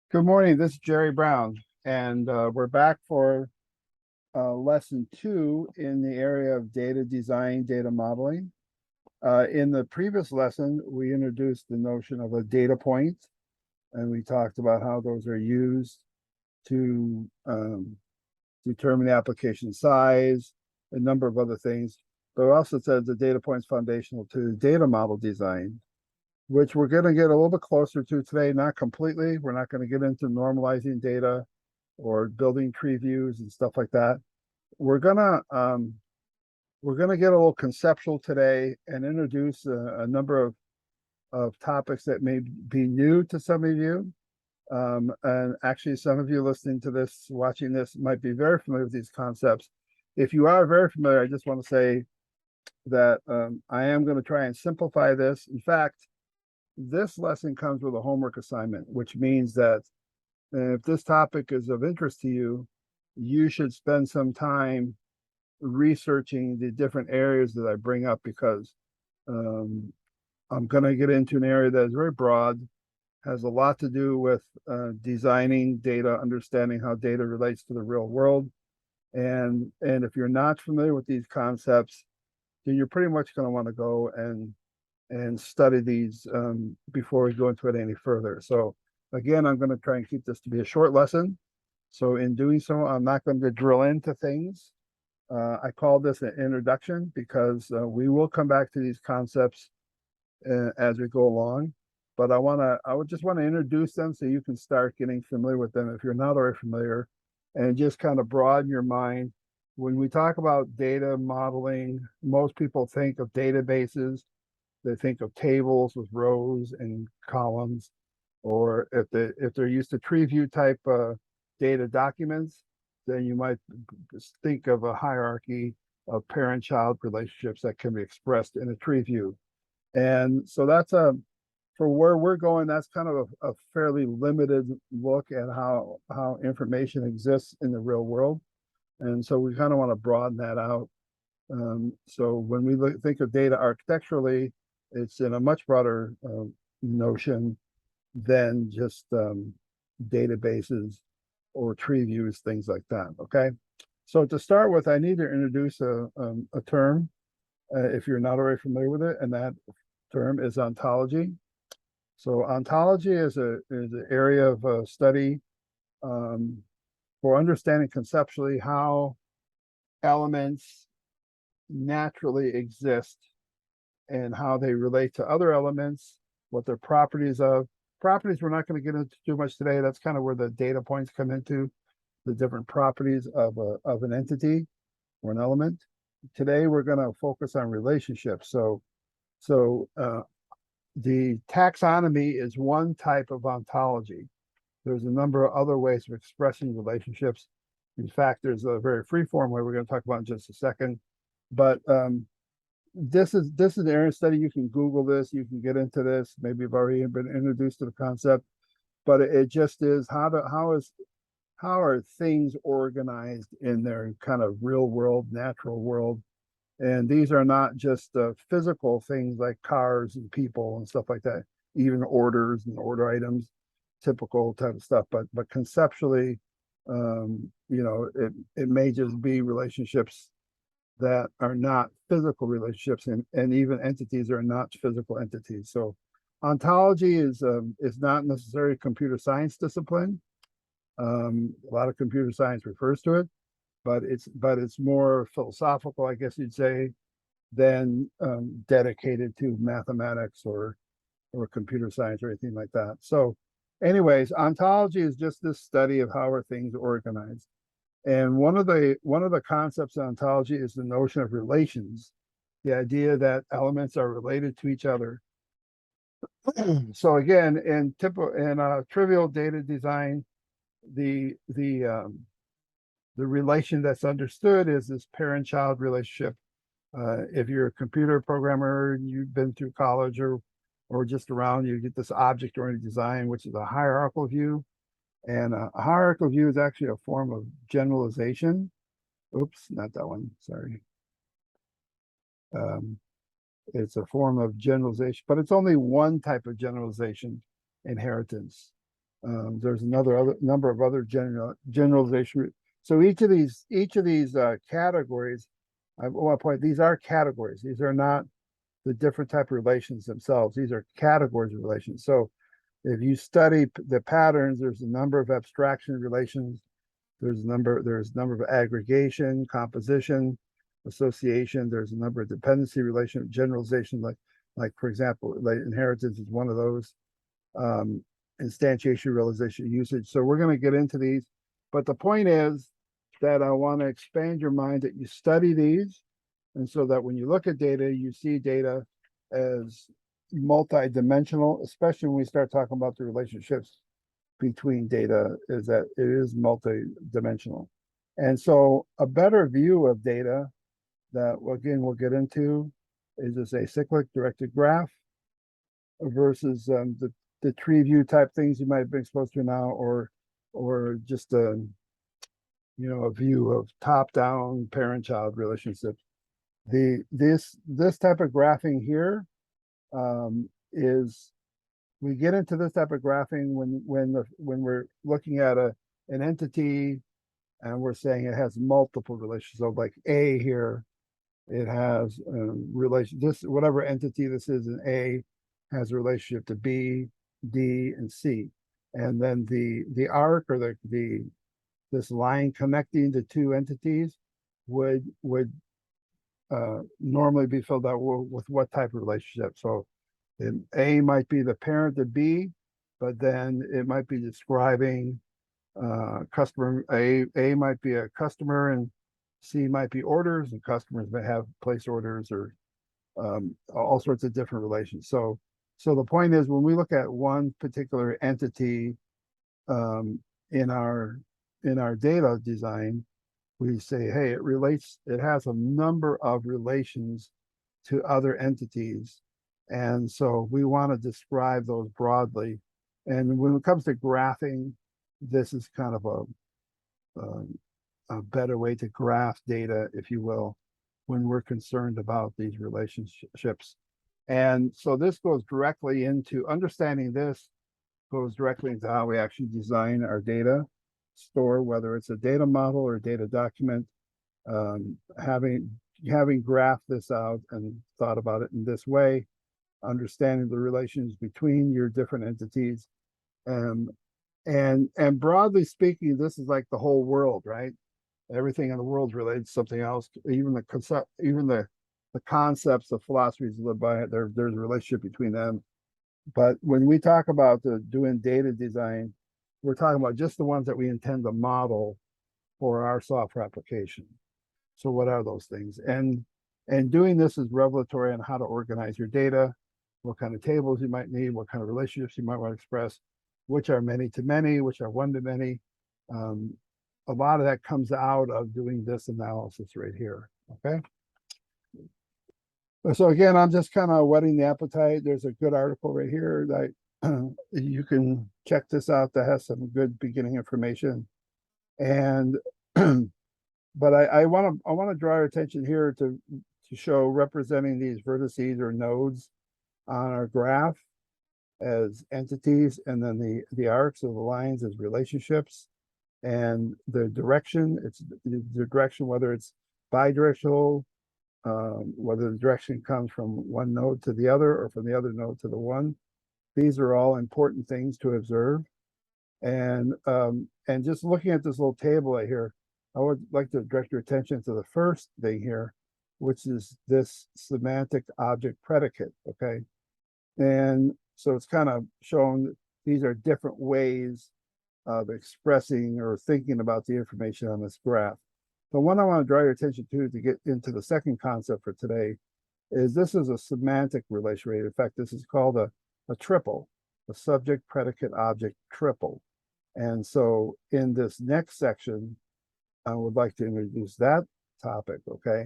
Good morning. This is Jerry Brown, and we're back for lesson 2 in the area of data design, data modeling. In the previous lesson, we introduced the notion of a data point, and we talked about how those are used to determine the application size, a number of other things. But we also said the data point is foundational to data model design, which we're going to get a little bit closer to today, not completely. We're not going to get into normalizing data or building tree views and stuff like that. We're gonna get a little conceptual today and introduce a number of topics that may be new to some of you. And actually, some of you listening to this, watching this, might be very familiar with these concepts. If you are very familiar, I just want to say that I am going to try and simplify this. In fact, this lesson comes with a homework assignment, which means that if this topic is of interest to you, you should spend some time researching the different areas that I bring up, because I'm going to get into an area that is very broad, has a lot to do with designing data, understanding how data relates to the real world. And if you're not familiar with these concepts, then you're pretty much going to want to go and study these before we go into it any further. So again, I'm going to try and keep this to be a short lesson. So in doing so, I'm not going to drill into things. I call this an introduction because we will come back to these concepts as we go along. But I would just want to introduce them so you can start getting familiar with them if you're not already familiar, and just kind of broaden your mind. When we talk about data modeling, most people think of databases. They think of tables with rows and columns, or if they're used to tree view type data documents, then you might think of a hierarchy of parent-child relationships that can be expressed in a tree view. And so that's for where we're going, that's kind of a fairly limited look at how information exists in the real world. And so we kind of want to broaden that out. So when we think of data architecturally, it's in a much broader notion than just databases or tree views, things like that. Okay. So to start with, I need to introduce a term, if you're not already familiar with it, and that term is ontology. So ontology is an area of study for understanding conceptually how elements naturally exist and how they relate to other elements, what their properties of. Properties we're not going to get into too much today. That's kind of where the data points come into, the different properties of an entity or an element. Today we're going to focus on relationships. So the taxonomy is one type of ontology. There's a number of other ways of expressing relationships. In fact, there's a very free-form way we're going to talk about in just a second. But this is an area of study. You can Google this. You can get into this. Maybe you've already been introduced to the concept, but it just is how are things organized in their kind of real world, natural world. And these are not just physical things like cars and people and stuff like that, even orders and order items, typical type of stuff. But conceptually, it may just be relationships that are not physical relationships, and even entities are not physical entities. So ontology is not necessarily a computer science discipline. A lot of computer science refers to it, but it's more philosophical, I guess you'd say, than dedicated to mathematics or computer science or anything like that. So anyways, ontology is just this study of how are things organized. And one of the concepts of ontology is the notion of relations, the idea that elements are related to each other. So again, in trivial data design, the relation that's understood is this parent-child relationship. If you're a computer programmer and you've been through college or just around, you get this object-oriented design, which is a hierarchical view. And a hierarchical view is actually a form of generalization. Oops, not that one, sorry. It's a form of generalization, but it's only one type of generalization, inheritance. There's another number of other generalization. So each of these categories, I want to point, these are categories. These are not the different type of relations themselves. These are categories of relations. So if you study the patterns, there's a number of abstraction relations. There's a number of aggregation, composition, association. There's a number of dependency relation, generalization, like for example, like inheritance is one of those. Instantiation, realization, usage. So we're going to get into these, but the point is that I want to expand your mind that you study these, and so that when you look at data, you see data as multi-dimensional, especially when we start talking about the relationships between data, is that it is multi-dimensional. And so a better view of data that, again, we'll get into is this acyclic directed graph versus the tree view type things you might have been exposed to now, or just a view of top-down parent-child relationships. This type of graphing here is, we get into this type of graphing when we're looking at an entity and we're saying it has multiple relations. So like A here, it has relation, this whatever entity this is in A has a relationship to B, D, and C. And then the arc, or this line connecting the two entities would normally be filled out with what type of relationship. So A might be the parent to B, but then it might be describing customer. A might be a customer, and C might be orders, and customers may have place orders, or all sorts of different relations. So the point is, when we look at one particular entity in our data design, we say, hey, it has a number of relations to other entities. And so we want to describe those broadly. And when it comes to graphing, this is kind of a better way to graph data, if you will, when we're concerned about these relationships. And so this goes directly into understanding this, goes directly into how we actually design our data store, whether it's a data model or a data document. Having graphed this out and thought about it in this way, understanding the relations between your different entities, and broadly speaking, this is like the whole world, right? Everything in the world is related to something else. Even the concepts of philosophies live by it. There's a relationship between them. But when we talk about doing data design, we're talking about just the ones that we intend to model for our software application. So what are those things? And doing this is revelatory on how to organize your data, what kind of tables you might need, what kind of relationships you might want to express, which are many to many, which are one to many. A lot of that comes out of doing this analysis right here, okay? So again, I'm just kind of whetting the appetite. There's a good article right here that you can check this out that has some good beginning information. And but I want to draw your attention here to show representing these vertices or nodes on our graph as entities, and then the arcs of the lines as relationships, and the direction. It's the direction, whether it's bidirectional, whether the direction comes from one node to the other or from the other node to the one. These are all important things to observe. And just looking at this little table right here, I would like to direct your attention to the first thing here, which is this semantic object predicate, okay? And so it's kind of shown these are different ways of expressing or thinking about the information on this graph. The one I want to draw your attention to get into the second concept for today is this is a semantic relation rate. In fact, this is called a triple, a subject predicate object triple. And so in this next section, I would like to introduce that topic, okay?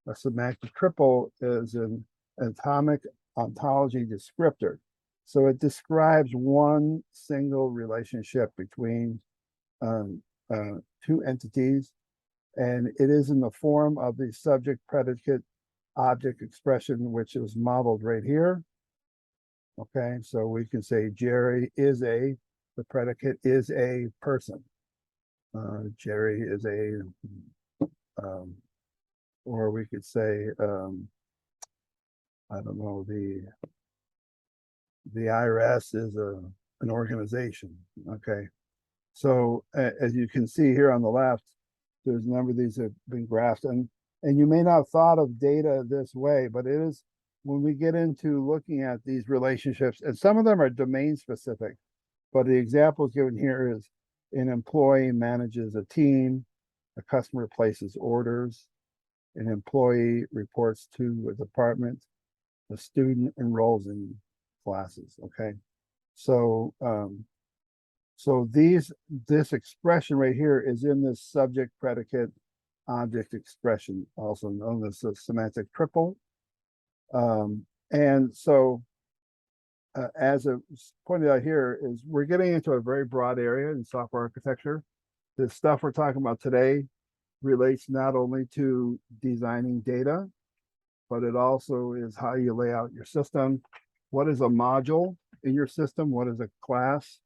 A semantic triple is an atomic ontology descriptor. So it describes one single relationship between two entities, and it is in the form of the subject predicate object expression, which is modeled right here. Okay, so we can say Jerry is a the predicate is a person. Jerry is a, or we could say, I don't know, the IRS is an organization. Okay. So as you can see here on the left, there's a number of these that have been graphed, and you may not have thought of data this way, but it is when we get into looking at these relationships, and some of them are domain specific, but the examples given here is an employee manages a team, a customer places orders, an employee reports to a department, a student enrolls in classes. Okay. So so this expression right here is in this subject predicate object expression, also known as the semantic triple. And so as it's pointed out here, is we're getting into a very broad area in software architecture. The stuff we're talking about today relates not only to designing data, but it also is how you lay out your system. What is a module in your system? What is a class?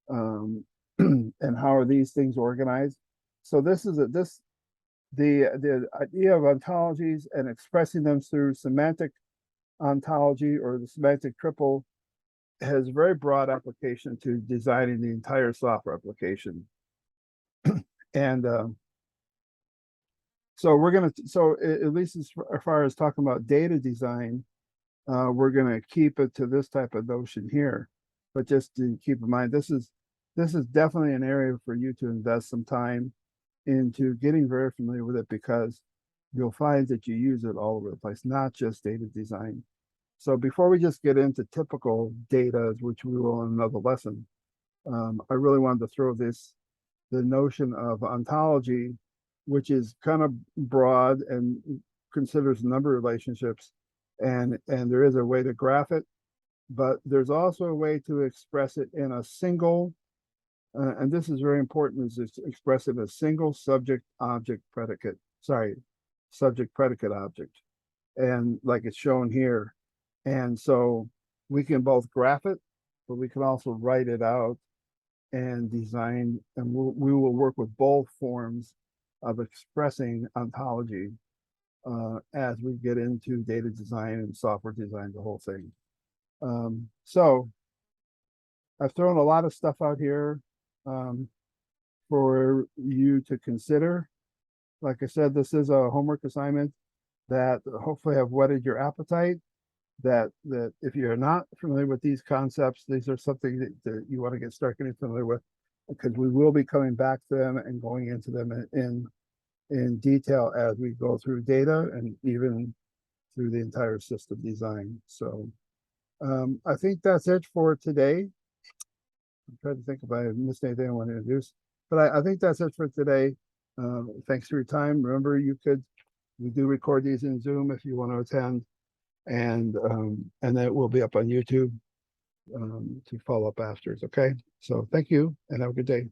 And how are these things organized? So this is the idea of ontologies and expressing them through semantic ontology or the semantic triple has very broad application to designing the entire software application. And so we're going to, so at least as far as talking about data design, we're going to keep it to this type of notion here. But just to keep in mind, this is definitely an area for you to invest some time into getting very familiar with it, because you'll find that you use it all over the place, not just data design. So before we just get into typical data, which we will in another lesson, I really wanted to throw the notion of ontology, which is kind of broad and considers a number of relationships, and there is a way to graph it, but there's also a way to express it in a single, and this is very important, is to express it in a single subject object predicate, subject predicate object, and like it's shown here. And so we can both graph it, but we can also write it out and design, and we will work with both forms of expressing ontology as we get into data design and software design, the whole thing. So I've thrown a lot of stuff out here for you to consider. Like I said, this is a homework assignment that hopefully have whetted your appetite, that if you're not familiar with these concepts, these are something that you want to start getting familiar with, because we will be coming back to them and going into them in detail as we go through data and even through the entire system design. So I think that's it for today. I'm trying to think if I missed anything I want to introduce, but I think that's it for today. Thanks for your time. Remember, we do record these in Zoom if you want to attend, and that will be up on YouTube to follow up after. Okay, so thank you and have a good day.